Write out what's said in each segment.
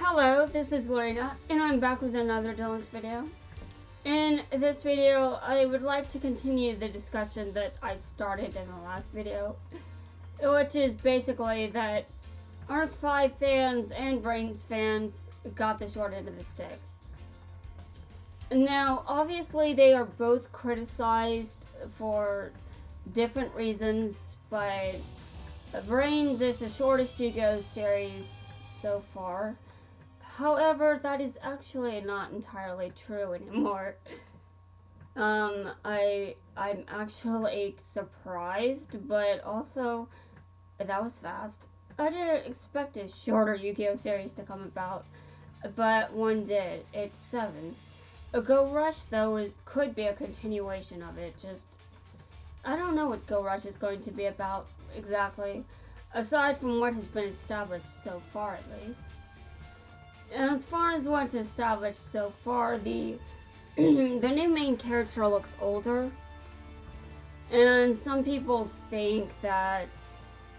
Hello, this is Lorena, and I'm back with another Duelist video. In this video, I would like to continue the discussion that I started in the last video, which is basically that Arc 5 fans and Brains fans got the short end of the stick. Now, obviously, they are both criticized for different reasons, but Brains is the shortest Yu-Gi-Oh! Series so far. However, that is actually not entirely true anymore. I'm actually surprised, but also, that was fast. I didn't expect a shorter Yu-Gi-Oh! Series to come about, but one did. It's Sevens. Go Rush, though, it could be a continuation of it. I don't know what Go Rush is going to be about exactly, aside from what has been established so far, at least. As far as what's established so far, the new main character looks older, and some people think that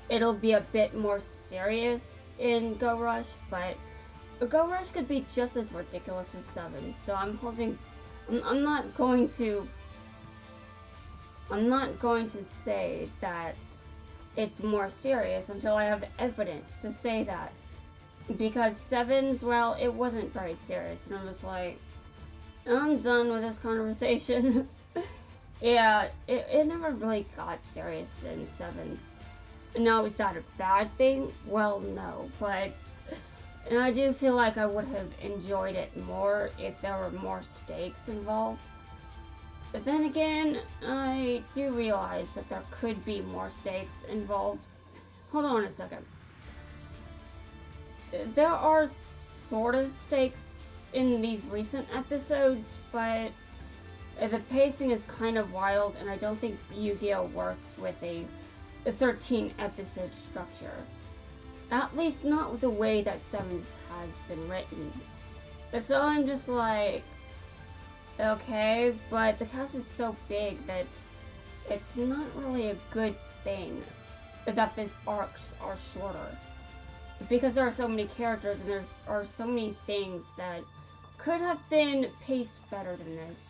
it'll be a bit more serious in Go Rush, but Go Rush could be just as ridiculous as Sevens. So I'm not going to say that it's more serious until I have evidence to say that. Because Sevens, well, it wasn't very serious, and I'm just like, I'm done with this conversation. Yeah, it never really got serious in Sevens. Now, is that a bad thing? Well, no, but and I do feel like I would have enjoyed it more if there were more stakes involved. But then again, I do realize that there could be more stakes involved. Hold on a second. There are sort of stakes in these recent episodes, but the pacing is kind of wild, and I don't think Yu-Gi-Oh! Works with a 13-episode structure. At least not with the way that Sevens has been written. So I'm just like, okay, but the cast is so big that it's not really a good thing that these arcs are shorter. Because there are so many characters and there are so many things that could have been paced better than this.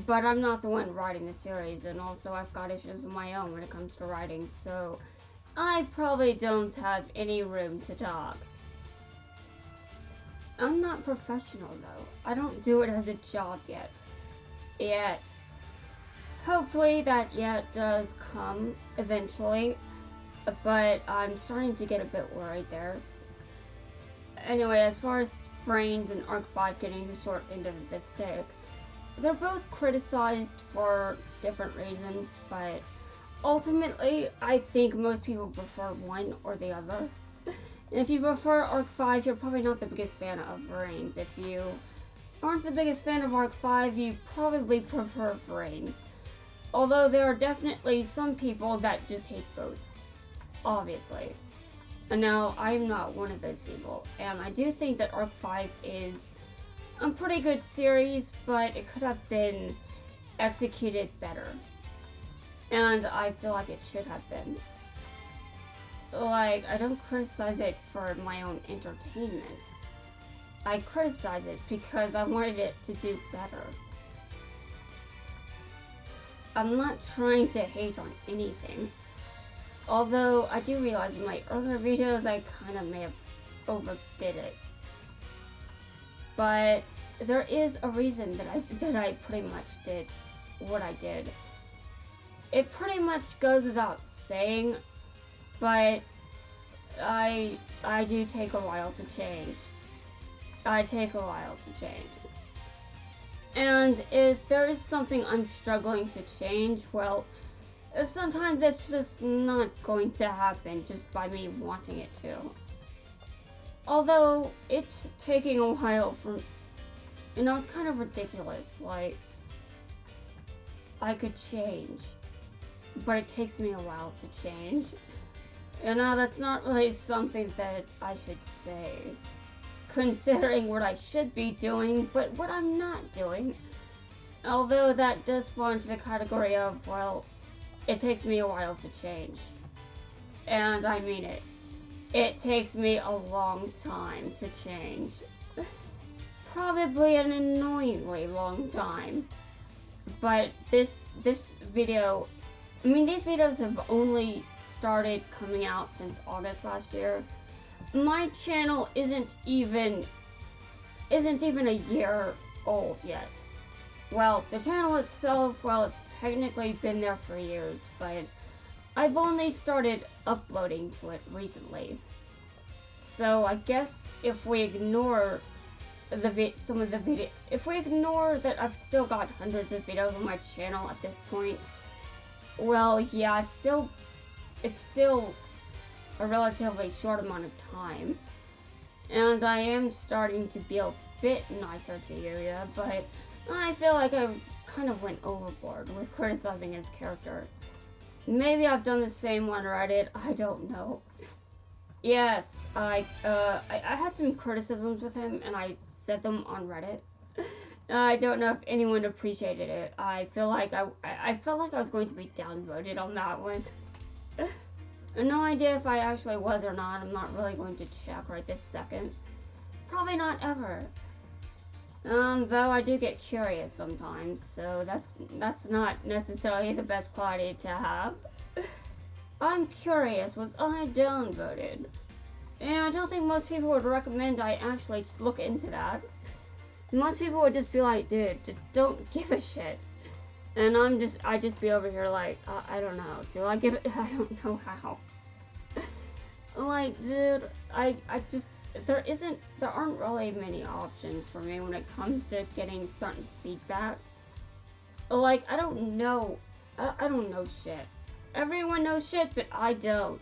But I'm not the one writing the series, and also I've got issues of my own when it comes to writing, so I probably don't have any room to talk. I'm not professional though. I don't do it as a job yet. Hopefully that yet does come eventually. But I'm starting to get a bit worried there. Anyway, as far as Brains and Arc 5 getting the short end of the stick, they're both criticized for different reasons, but ultimately, I think most people prefer one or the other. And if you prefer Arc 5, you're probably not the biggest fan of Brains. If you aren't the biggest fan of Arc 5, you probably prefer Brains. Although there are definitely some people that just hate both. Obviously. And now, I'm not one of those people. And I do think that Arc 5 is a pretty good series, but it could have been executed better. And I feel like it should have been. Like, I don't criticize it for my own entertainment. I criticize it because I wanted it to do better. I'm not trying to hate on anything. Although, I do realize in my earlier videos, I kind of may have overdid it. But there is a reason that I pretty much did what I did. It pretty much goes without saying, but I do take a while to change. I take a while to change. And if there is something I'm struggling to change, well, sometimes it's just not going to happen just by me wanting it to. Although, it's taking a while for, it's kind of ridiculous, like, I could change, but it takes me a while to change. That's not really something that I should say, considering what I should be doing, but what I'm not doing. Although that does fall into the category of, well, it takes me a while to change. And I mean it. it takes me a long time to change. Probably an annoyingly long time. But this video, I mean, these videos have only started coming out since August last year. My channel isn't even a year old yet. Well, the channel itself, well, it's technically been there for years, but I've only started uploading to it recently. So I guess if we ignore if we ignore that I've still got hundreds of videos on my channel at this point, well, yeah, it's still a relatively short amount of time. And I am starting to be a bit nicer to Yuya, but I feel like I kind of went overboard with criticizing his character. Maybe I've done the same on Reddit, I don't know. Yes, I had some criticisms with him, and I said them on Reddit. I don't know if anyone appreciated it. I felt like I was going to be downvoted on that one. No idea if I actually was or not. I'm not really going to check right this second. Probably not ever. Though I do get curious sometimes, so that's not necessarily the best quality to have. I'm curious, was I downvoted? And I don't think most people would recommend I actually look into that. Most people would just be like, dude, just don't give a shit. And I just be over here like, I don't know, do I give it? I don't know how. Like, dude, there aren't really many options for me when it comes to getting certain feedback. Like, I don't know shit. Everyone knows shit, but I don't.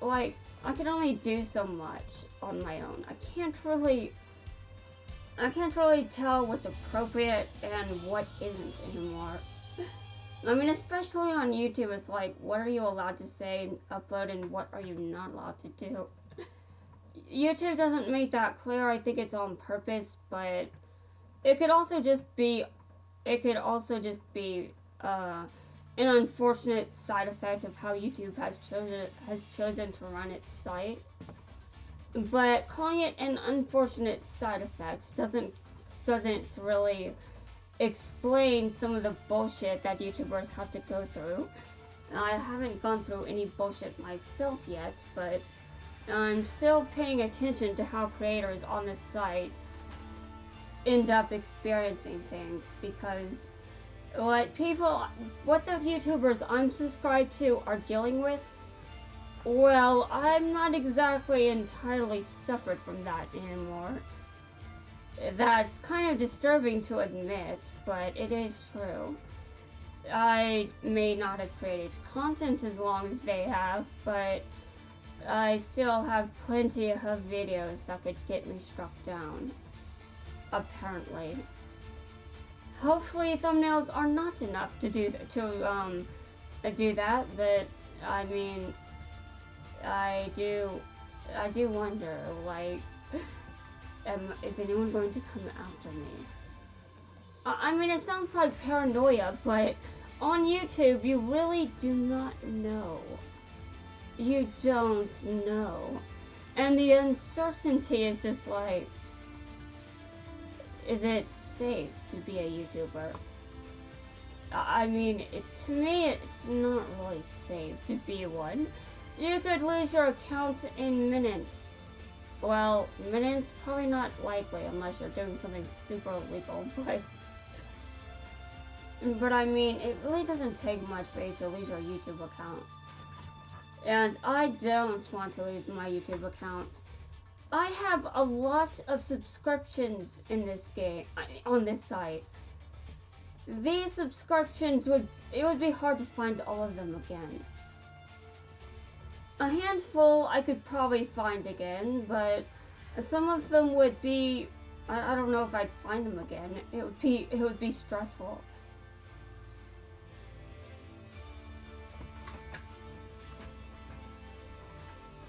Like, I can only do so much on my own. I can't really tell what's appropriate and what isn't anymore. I mean, especially on YouTube, it's like, what are you allowed to say and upload, and what are you not allowed to do? YouTube doesn't make that clear. I think it's on purpose, but it could also just be an unfortunate side effect of how YouTube has chosen to run its site. But calling it an unfortunate side effect doesn't really explain some of the bullshit that YouTubers have to go through. I haven't gone through any bullshit myself yet, but I'm still paying attention to how creators on this site end up experiencing things, because what the YouTubers I'm subscribed to are dealing with, well, I'm not exactly entirely separate from that anymore. That's kind of disturbing to admit, but it is true. I may not have created content as long as they have, but I still have plenty of videos that could get me struck down. Apparently. Hopefully thumbnails are not enough to do that, but I mean, I do wonder, like, is anyone going to come after me? I mean, it sounds like paranoia, but on YouTube, you really do not know. You don't know. And the uncertainty is just like, is it safe to be a YouTuber? I mean, to me, it's not really safe to be one. You could lose your account in minutes. Well, minutes, probably not likely unless you're doing something super illegal, but I mean, it really doesn't take much for you to lose your YouTube account. And I don't want to lose my YouTube account. I have a lot of subscriptions in this game, on this site. These subscriptions it would be hard to find all of them again. A handful I could probably find again, but some of them would be, I don't know if I'd find them again. It would be stressful.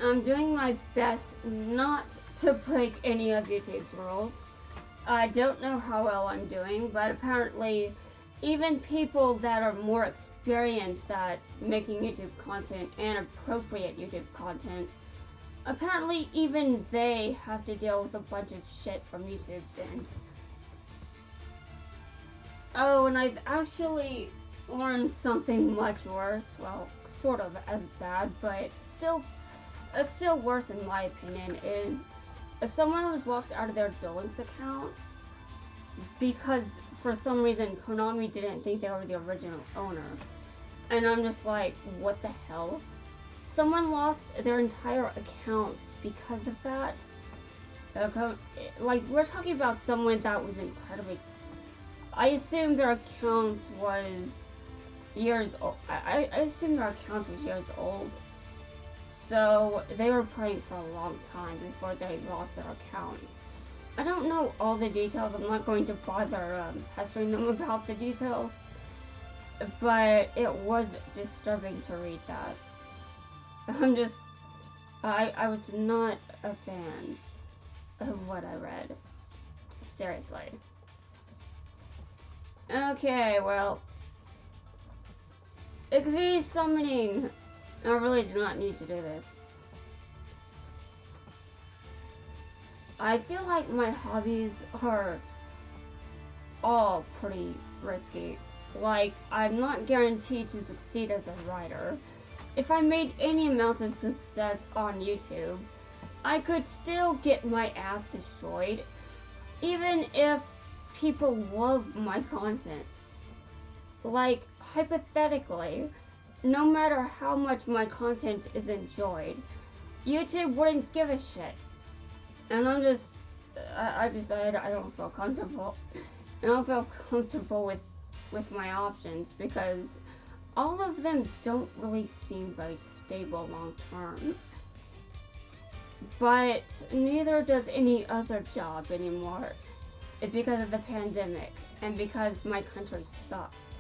I'm doing my best not to break any of YouTube's rules. I don't know how well I'm doing, but apparently even people that are more experienced at making YouTube content and appropriate YouTube content, apparently even they have to deal with a bunch of shit from YouTube's end. Oh, and I've actually learned something much worse. Well, sort of as bad, but still worse in my opinion, is someone was locked out of their Duelist account because for some reason Konami didn't think they were the original owner. And I'm just like, what the hell? Someone lost their entire account because of that? Like, we're talking about someone that was incredibly... I assume their account was years old. I assume their account was years old. So, they were playing for a long time before they lost their account. I don't know all the details. I'm not going to bother pestering them about the details. But it was disturbing to read that. I was not a fan of what I read. Seriously. Okay, well. Xyz summoning. I really do not need to do this. I feel like my hobbies are all pretty risky. Like, I'm not guaranteed to succeed as a writer. If I made any amount of success on YouTube, I could still get my ass destroyed, even if people love my content. Like, hypothetically, no matter how much my content is enjoyed, YouTube wouldn't give a shit. And I don't feel comfortable. I don't feel comfortable with my options because all of them don't really seem very stable long term. But neither does any other job anymore because of the pandemic and because my country sucks.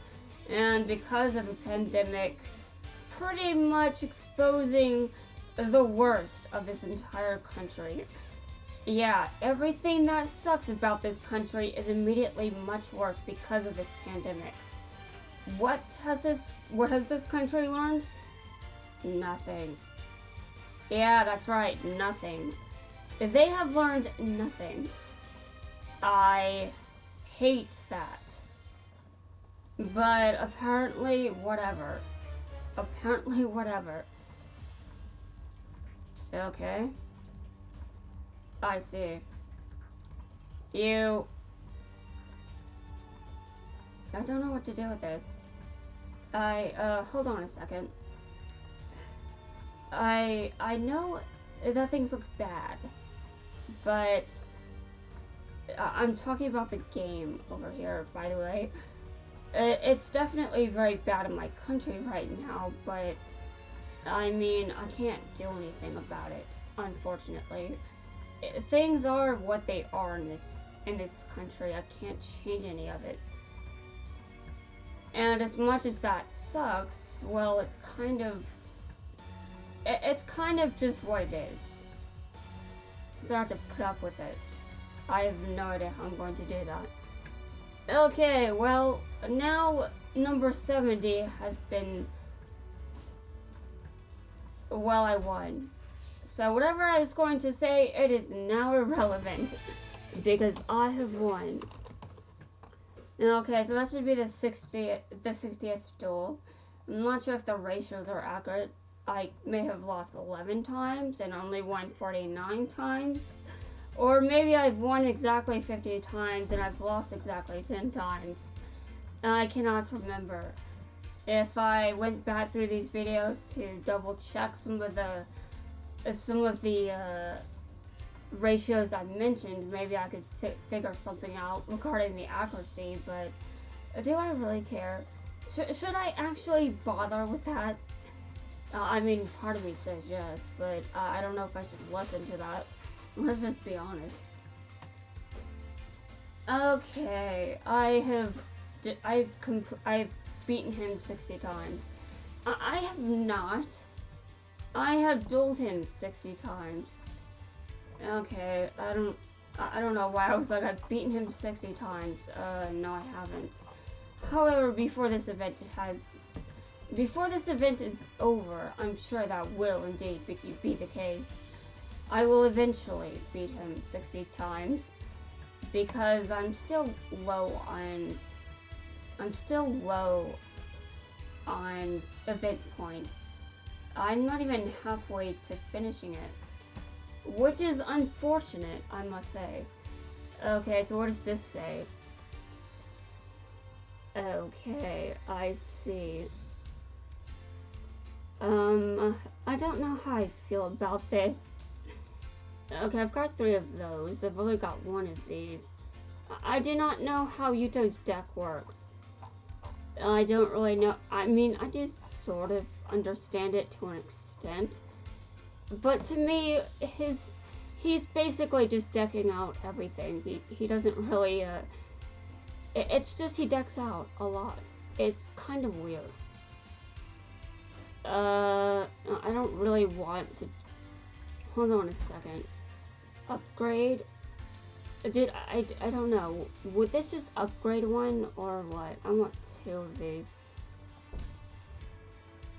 And because of the pandemic pretty much exposing the worst of this entire country. Yeah, everything that sucks about this country is immediately much worse because of this pandemic. What has this country learned? Nothing. Yeah, that's right, nothing. They have learned nothing. I hate that. But apparently, whatever. Okay. I see. I don't know what to do with this. Hold on a second. I know that things look bad, but I'm talking about the game over here, by the way. It's definitely very bad in my country right now, but I mean, I can't do anything about it, unfortunately. Things are what they are in this country. I can't change any of it. And as much as that sucks, well, it's kind of just what it is. So I have to put up with it. I have no idea how I'm going to do that. Okay, well, now number 70 has been... Well, I won. So whatever I was going to say, it is now irrelevant. Because I have won. Okay, so that should be the 60th duel. I'm not sure if the ratios are accurate. I may have lost 11 times and only won 49 times. Or maybe I've won exactly 50 times and I've lost exactly 10 times. I cannot remember. If I went back through these videos to double check some of the ratios I mentioned, maybe I could figure something out regarding the accuracy, but do I really care? Should I actually bother with that? I mean, part of me says yes, but I don't know if I should listen to that. Let's just be honest. Okay, I've beaten him 60 times. I have not. I have dueled him 60 times. Okay, I don't know why I was like, I've beaten him 60 times. No, I haven't. However, before this event is over, I'm sure that will indeed be the case. I will eventually beat him 60 times because I'm still low on event points. I'm not even halfway to finishing it, which is unfortunate, I must say. Okay, so what does this say? Okay, I see. I don't know how I feel about this. Okay, I've got 3 of those. I've only got 1 of these. I do not know how Yuto's deck works. I don't really know. I mean, I do sort of understand it to an extent. But to me, he's basically just decking out everything. He doesn't really, it's just he decks out a lot. It's kind of weird. I don't really want to, hold on a second. Upgrade? I don't know. Would this just upgrade one or what? I want 2 of these.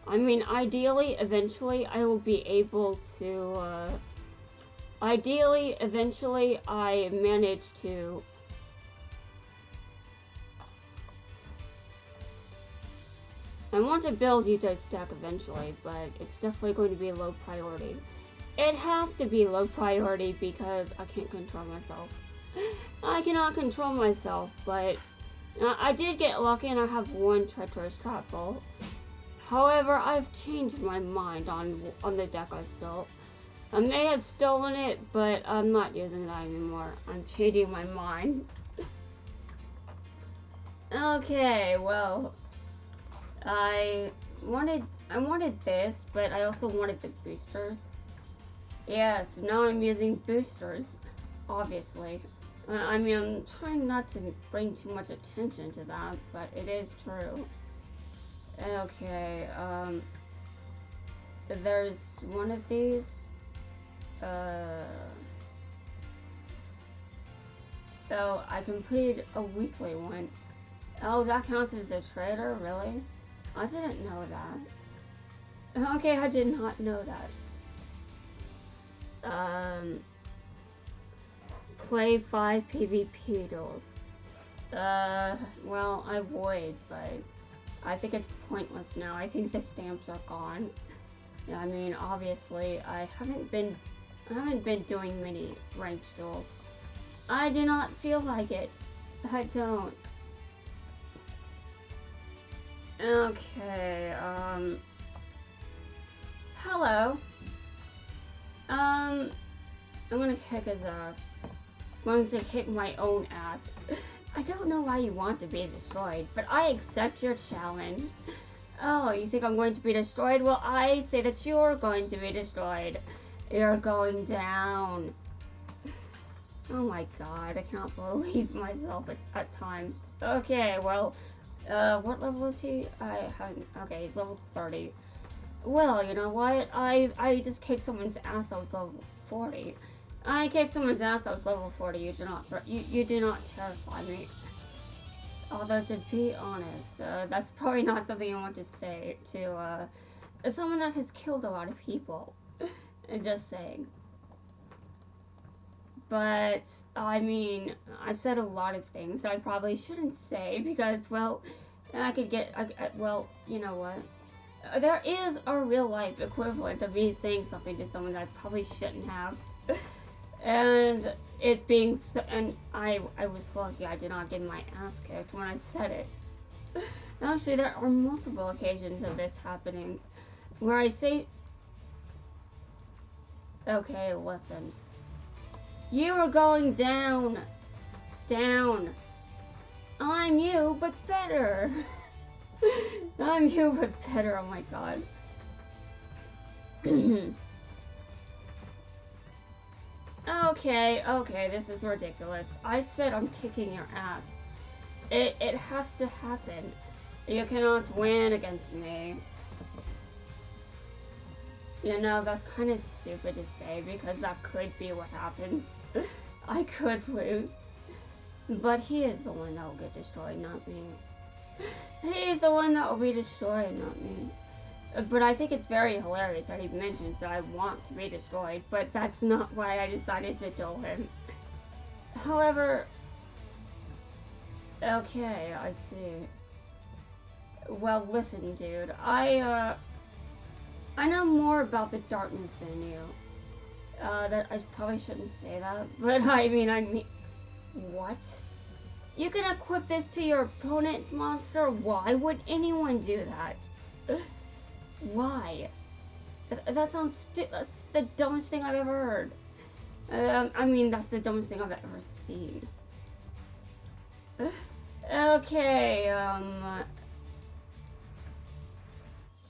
I mean, ideally, eventually, I will be able to, ideally, eventually, I manage to I want to build Yuto's deck eventually, but it's definitely going to be a low priority. It has to be low priority because I can't control myself. I cannot control myself, but I did get lucky and I have 1 treacherous trap ball. However, I've changed my mind on the deck I stole. I may have stolen it, but I'm not using that anymore. I'm changing my mind. Okay, well, I wanted this, but I also wanted the boosters. Yeah, so now I'm using boosters, obviously. I mean, I'm trying not to bring too much attention to that, but it is true. Okay, there's 1 of these. Oh, I completed a weekly one. Oh, that counts as the trader, really? I didn't know that. Okay, I did not know that. Play 5 PvP duels. Well, I would, but I think it's pointless now. I think the stamps are gone. I mean, obviously, I haven't been doing many ranked duels. I do not feel like it. I don't. Okay, hello. I'm gonna kick his ass. I'm going to kick my own ass. I don't know why you want to be destroyed, but I accept your challenge. Oh, you think I'm going to be destroyed? Well, I say that you're going to be destroyed. You're going down. Oh my god, I cannot believe myself at times. Okay, well, what level is he? Okay, he's level 30. Well, you know what? I just kicked someone's ass that was level 40. I kicked someone's ass that was level 40. You do not terrify me. Although, to be honest, that's probably not something I want to say to someone that has killed a lot of people. Just saying. But, I mean, I've said a lot of things that I probably shouldn't say because, well, well, you know what? There is a real-life equivalent of me saying something to someone that I probably shouldn't have. And it being so, and I was lucky I did not get my ass kicked when I said it. Actually, there are multiple occasions of this happening where I say, okay, listen. You are going down. Down. I'm you, but better. I'm you, but better. Oh my god. Okay, this is ridiculous. I said I'm kicking your ass. It has to happen. You cannot win against me. You know, that's kind of stupid to say because that could be what happens. I could lose. But he is the one that will get destroyed, not me. He's the one that will be destroyed, not me. But I think it's very hilarious that he mentions that I want to be destroyed, but that's not why I decided to duel him. However, okay, I see. Well, listen, dude, I know more about the darkness than you. That I probably shouldn't say that, but I mean, what? You can equip this to your opponent's monster? Why would anyone do that? Why? That sounds that's the dumbest thing I've ever heard. I mean, that's the dumbest thing I've ever seen. Okay,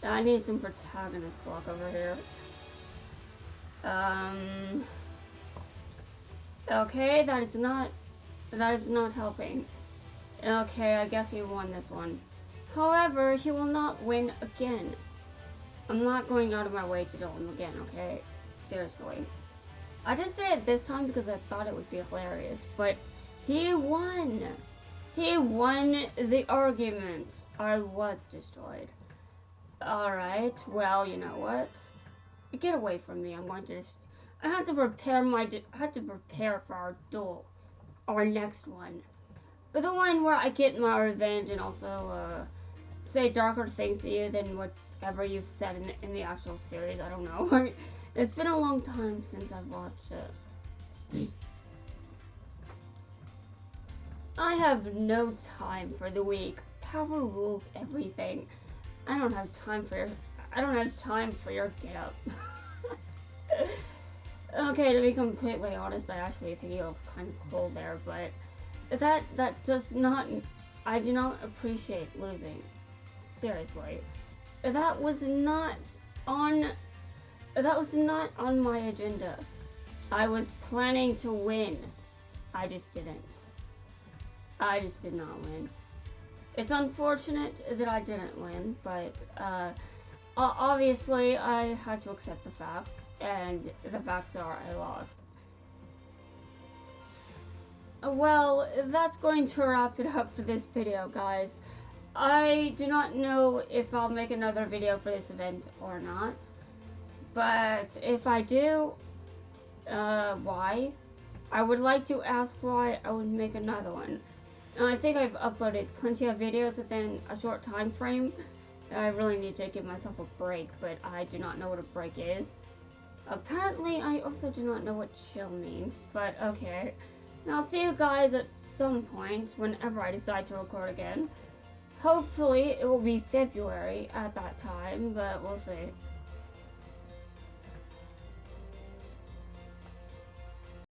I need some protagonist luck over here. Okay, that is not helping. Okay, I guess he won this one. However, he will not win again. I'm not going out of my way to duel him again, okay? Seriously. I just did it this time because I thought it would be hilarious, but he won! He won the argument. I was destroyed. Alright, well, you know what? Get away from me. I'm going to just... I had to prepare for our duel. Our next one. The one where I get my revenge and also, say darker things to you than whatever you've said in the actual series. I don't know. It's been a long time since I've watched it. I have no time for the weak. Power rules everything. I don't have time for your get up. Okay, to be completely honest, I actually think he looks kind of cool there, but that does not. I do not appreciate losing. Seriously, that was not on my agenda. I was planning to win. I just didn't. I just did not win. It's unfortunate that I didn't win, but obviously I had to accept the facts, and the facts are I lost. Well, that's going to wrap it up for this video, guys. I do not know if I'll make another video for this event or not, but if I do, why? I would like to ask why I would make another one. And I think I've uploaded plenty of videos within a short time frame. I really need to give myself a break, but I do not know what a break is. Apparently, I also do not know what chill means, but okay. And I'll see you guys at some point, whenever I decide to record again. Hopefully, it will be February at that time, but we'll see.